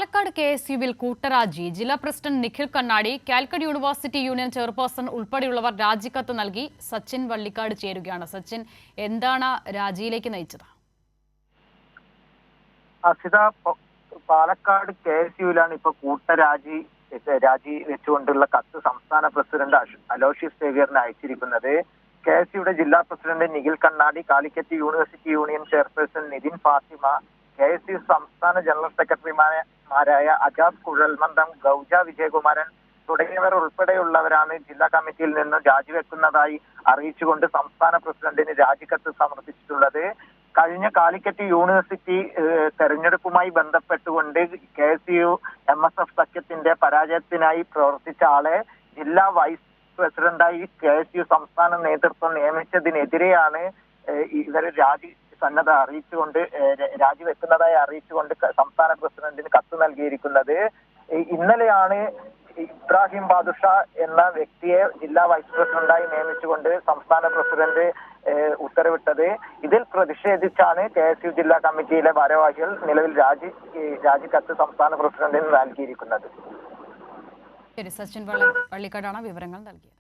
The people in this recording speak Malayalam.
പാലക്കാട് KSUവിൽ കൂട്ടരാജി. ജില്ലാ president Nikhil Kannadi, Calicut university union chairperson ഉൾപ്പെടെയുള്ളവർ രാജിക്കത്ത് നൽകി. സച്ചിൻ വള്ളിക്കാട് ചേരുകയാണ്. സച്ചിൻ, എന്താണ് രാജിയിലേക്ക് നയിച്ചത്? അസിത, പാലക്കാട് KSUവിലാണ് ഇപ്പോൾ രാജി വെച്ചുകൊണ്ടുള്ള കത്ത് സംസ്ഥാന പ്രസിഡന്റ് അലോഷ്യസ് സേവ്യറിന് അയച്ചിരിക്കുന്നത്. KSUയുടെ ജില്ലാ president Nikhil Kannadi, Calicut university union chairperson Nithin Fathima, KSU സംസ്ഥാന ജനറൽ സെക്രട്ടറിമാരായ അജാസ് കുഴൽമന്ദം, ഗൗജ വിജയകുമാരൻ തുടങ്ങിയവർ ഉൾപ്പെടെയുള്ളവരാണ് ജില്ലാ കമ്മിറ്റിയിൽ നിന്ന് രാജിവെക്കുന്നതായി അറിയിച്ചുകൊണ്ട് സംസ്ഥാന പ്രസിഡന്റിന് രാജിക്കത്ത് സമർപ്പിച്ചിട്ടുള്ളത്. കഴിഞ്ഞ കാലിക്കറ്റ് യൂണിവേഴ്സിറ്റി തെരഞ്ഞെടുപ്പുമായി ബന്ധപ്പെട്ടുകൊണ്ട് KSU MSF സഖ്യത്തിന്റെ പരാജയത്തിനായി പ്രവർത്തിച്ച ആളെ ജില്ലാ വൈസ് പ്രസിഡന്റായി KSU സംസ്ഥാന നേതൃത്വം നിയമിച്ചതിനെതിരെയാണ് ഇവർ സന്നദ്ധ അറിയിച്ചുകൊണ്ട് രാജിവെക്കുന്നതായി അറിയിച്ചുകൊണ്ട് സംസ്ഥാന പ്രസിഡന്റിന് കത്ത് നൽകിയിരിക്കുന്നത്. ഇന്നലെയാണ് ഇബ്രാഹിം ബാദുഷ എന്ന വ്യക്തിയെ ജില്ലാ വൈസ് പ്രസിഡന്റായി നിയമിച്ചുകൊണ്ട് സംസ്ഥാന പ്രസിഡന്റ് ഉത്തരവിട്ടത്. ഇതിൽ പ്രതിഷേധിച്ചാണ് KSU ജില്ലാ കമ്മിറ്റിയിലെ ഭാരവാഹികൾ നിലവിൽ രാജിക്കത്ത് സംസ്ഥാന പ്രസിഡന്റിന് നൽകിയിരിക്കുന്നത്. സച്ചിൻ വള്ളിക്കാടാണ് വിവരങ്ങൾ നൽകിയത്.